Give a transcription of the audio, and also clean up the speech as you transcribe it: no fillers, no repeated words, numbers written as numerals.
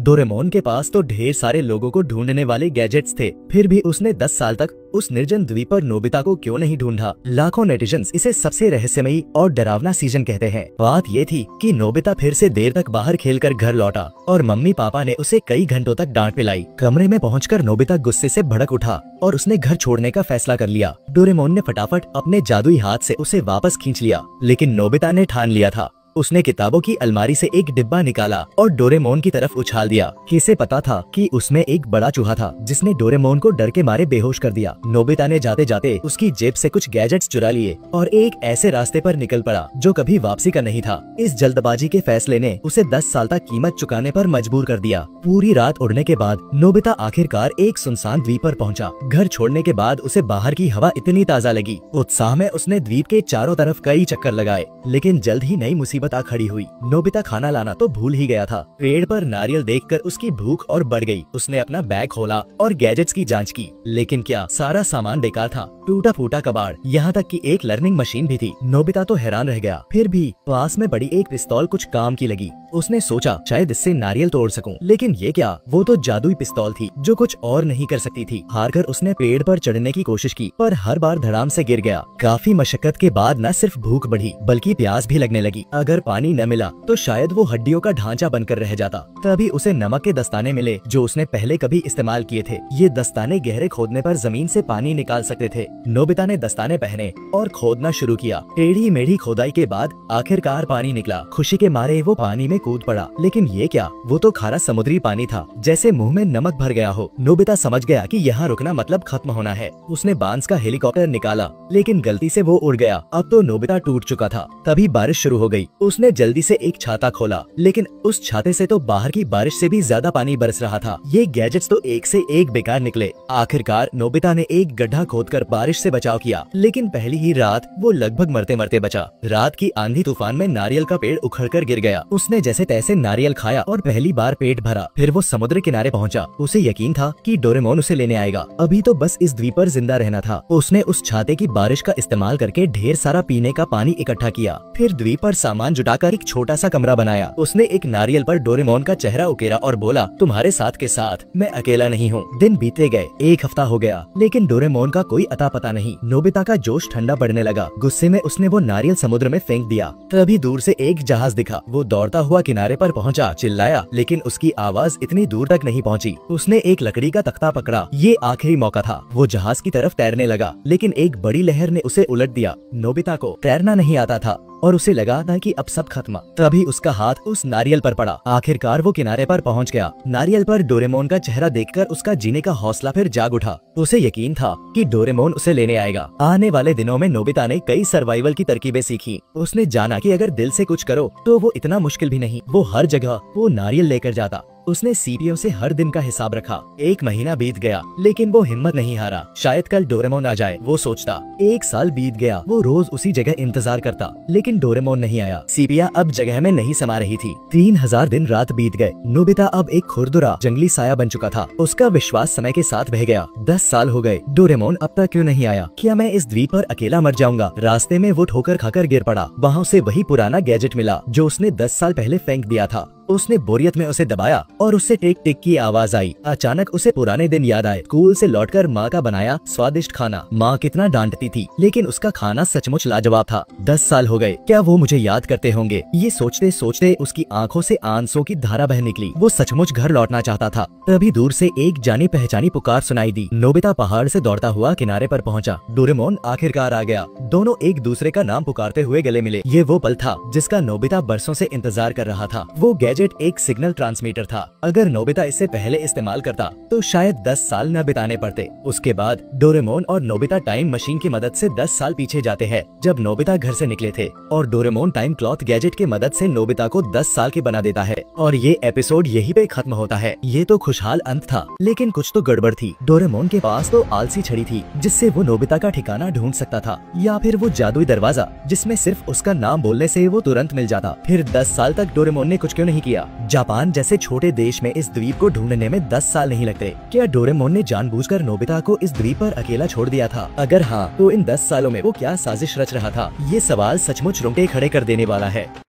Doraemon के पास तो ढेर सारे लोगों को ढूंढने वाले गैजेट्स थे, फिर भी उसने 10 साल तक उस निर्जन द्वीप पर नोबिता को क्यों नहीं ढूंढा। लाखों नेटिजन्स इसे सबसे रहस्यमयी और डरावना सीजन कहते हैं। बात ये थी कि नोबिता फिर से देर तक बाहर खेलकर घर लौटा और मम्मी पापा ने उसे कई घंटों तक डांट पिलाई। कमरे में पहुंचकर नोबिता गुस्से से भड़क उठा और उसने घर छोड़ने का फैसला कर लिया। डोरेमोन ने फटाफट अपने जादुई हाथ से उसे वापस खींच लिया, लेकिन नोबिता ने ठान लिया था। उसने किताबों की अलमारी से एक डिब्बा निकाला और डोरेमोन की तरफ उछाल दिया। किसे पता था कि उसमें एक बड़ा चूहा था जिसने डोरेमोन को डर के मारे बेहोश कर दिया। नोबिता ने जाते जाते उसकी जेब से कुछ गैजेट्स चुरा लिए और एक ऐसे रास्ते पर निकल पड़ा जो कभी वापसी का नहीं था। इस जल्दबाजी के फैसले ने उसे 10 साल तक कीमत चुकाने पर मजबूर कर दिया। पूरी रात उड़ने के बाद नोबिता आखिरकार एक सुनसान द्वीप पर पहुंचा। घर छोड़ने के बाद उसे बाहर की हवा इतनी ताज़ा लगी। उत्साह में उसने द्वीप के चारों तरफ कई चक्कर लगाए, लेकिन जल्द ही नई मुसीबत आ खड़ी हुई। नोबिता खाना लाना तो भूल ही गया था। पेड़ पर नारियल देखकर उसकी भूख और बढ़ गई। उसने अपना बैग खोला और गैजेट्स की जांच की, लेकिन क्या सारा सामान बेकार था। टूटा फूटा कबाड़, यहाँ तक कि एक लर्निंग मशीन भी थी। नोबिता तो हैरान रह गया। फिर भी पास में बड़ी एक पिस्तौल कुछ काम की लगी। उसने सोचा शायद इससे नारियल तोड़ सकूं, लेकिन ये क्या, वो तो जादुई पिस्तौल थी जो कुछ और नहीं कर सकती थी। हारकर उसने पेड़ पर चढ़ने की कोशिश की, पर हर बार धड़ाम से गिर गया। काफी मशक्कत के बाद न सिर्फ भूख बढ़ी बल्कि प्यास भी लगने लगी। अगर पानी न मिला तो शायद वो हड्डियों का ढांचा बनकर रह जाता। तभी उसे नमक के दस्ताने मिले जो उसने पहले कभी इस्तेमाल किए थे। ये दस्ताने गहरे खोदने पर जमीन से पानी निकाल सकते थे। नोबिता ने दस्ताने पहने और खोदना शुरू किया। टेढ़ी मेढ़ी खोदाई के बाद आखिरकार पानी निकला। खुशी के मारे वो पानी में कूद पड़ा, लेकिन ये क्या, वो तो खारा समुद्री पानी था, जैसे मुंह में नमक भर गया हो। नोबिता समझ गया कि यहाँ रुकना मतलब खत्म होना है। उसने बांस का हेलीकॉप्टर निकाला, लेकिन गलती से वो उड़ गया। अब तो नोबिता टूट चुका था। तभी बारिश शुरू हो गई। उसने जल्दी से एक छाता खोला, लेकिन उस छाते से तो बाहर की बारिश से भी ज्यादा पानी बरस रहा था। ये गैजेट्स तो एक से एक बेकार निकले। आखिरकार नोबिता ने एक गड्ढा खोदकर बारिश से बचाव किया, लेकिन पहली ही रात वो लगभग मरते मरते बचा। रात की आंधी तूफान में नारियल का पेड़ उखड़कर गिर गया। उसने जैसे तैसे नारियल खाया और पहली बार पेट भरा। फिर वो समुद्र किनारे पहुंचा। उसे यकीन था कि डोरेमोन उसे लेने आएगा। अभी तो बस इस द्वीप पर जिंदा रहना था। उसने उस छाते की बारिश का इस्तेमाल करके ढेर सारा पीने का पानी इकट्ठा किया। फिर द्वीप पर सामान जुटाकर एक छोटा सा कमरा बनाया। उसने एक नारियल पर डोरेमोन का चेहरा उकेरा और बोला, तुम्हारे साथ के साथ मैं अकेला नहीं हूँ। दिन बीते गए, एक हफ्ता हो गया, लेकिन डोरेमोन का कोई अता पता नहीं। नोबिता का जोश ठंडा पड़ने लगा। गुस्से में उसने वो नारियल समुद्र में फेंक दिया। तभी दूर से एक जहाज दिखा। वो दौड़ता हुआ किनारे पर पहुंचा, चिल्लाया, लेकिन उसकी आवाज इतनी दूर तक नहीं पहुंची। उसने एक लकड़ी का तख्ता पकड़ा। ये आखिरी मौका था। वो जहाज की तरफ तैरने लगा, लेकिन एक बड़ी लहर ने उसे उलट दिया। नोबिता को तैरना नहीं आता था और उसे लगा था कि अब सब खत्म। तभी उसका हाथ उस नारियल पर पड़ा। आखिरकार वो किनारे पर पहुंच गया। नारियल पर डोरेमोन का चेहरा देखकर उसका जीने का हौसला फिर जाग उठा। उसे यकीन था कि डोरेमोन उसे लेने आएगा। आने वाले दिनों में नोबिता ने कई सर्वाइवल की तरकीबें सीखी। उसने जाना कि अगर दिल से कुछ करो तो वो इतना मुश्किल भी नहीं। वो हर जगह वो नारियल लेकर जाता। उसने सीपीओ से हर दिन का हिसाब रखा। एक महीना बीत गया, लेकिन वो हिम्मत नहीं हारा। शायद कल डोरेमोन आ जाए, वो सोचता। एक साल बीत गया। वो रोज उसी जगह इंतजार करता, लेकिन डोरेमोन नहीं आया। सीपिया अब जगह में नहीं समा रही थी। 3000 दिन रात बीत गए। नोबिता अब एक खुरदुरा जंगली साया बन चुका था। उसका विश्वास समय के साथ बह गया। 10 साल हो गए। डोरेमोन अब तक क्यों नहीं आया? क्या मैं इस द्वीप पर अकेला मर जाऊंगा? रास्ते में वो ठोकर खाकर गिर पड़ा। वहाँ उसे वही पुराना गैजेट मिला जो उसने 10 साल पहले फेंक दिया था। उसने बोरियत में उसे दबाया और उससे टिक टिक की आवाज आई। अचानक उसे पुराने दिन याद आए। स्कूल से लौटकर माँ का बनाया स्वादिष्ट खाना। माँ कितना डांटती थी, लेकिन उसका खाना सचमुच लाजवाब था। 10 साल हो गए, क्या वो मुझे याद करते होंगे? ये सोचते सोचते उसकी आंखों से आंसुओं की धारा बह निकली। वो सचमुच घर लौटना चाहता था। तभी दूर से एक जानी पहचानी पुकार सुनाई दी। नोबिता पहाड़ से दौड़ता हुआ किनारे पर पहुंचा। डोरेमोन आखिरकार आ गया। दोनों एक दूसरे का नाम पुकारते हुए गले मिले। ये वो पल था जिसका नोबिता बरसों से इंतजार कर रहा था। वो गैजेट एक सिग्नल ट्रांसमीटर था। अगर नोबिता इससे पहले इस्तेमाल करता तो शायद 10 साल न बिताने पड़ते। उसके बाद डोरेमोन और नोबिता टाइम मशीन की मदद से 10 साल पीछे जाते हैं, जब नोबिता घर से निकले थे, और डोरेमोन टाइम क्लॉथ गैजेट की मदद से नोबिता को 10 साल की बना देता है। और ये एपिसोड यहीं पे खत्म होता है। ये तो खुशहाल अंत था, लेकिन कुछ तो गड़बड़ थी। डोरेमोन के पास तो आलसी छड़ी थी जिससे वो नोबिता का ठिकाना ढूंढ सकता था, या फिर वो जादुई दरवाजा जिसमें सिर्फ उसका नाम बोलने से वो तुरंत मिल जाता। फिर 10 साल तक डोरेमोन ने कुछ क्यों नहीं किया? जापान जैसे छोटे देश में इस द्वीप को ढूंढने में 10 साल नहीं लगते। क्या डोरेमोन ने जानबूझकर नोबिता को इस द्वीप पर अकेला छोड़ दिया था? अगर हाँ, तो इन 10 सालों में वो क्या साजिश रच रहा था? ये सवाल सचमुच रोंगटे खड़े कर देने वाला है।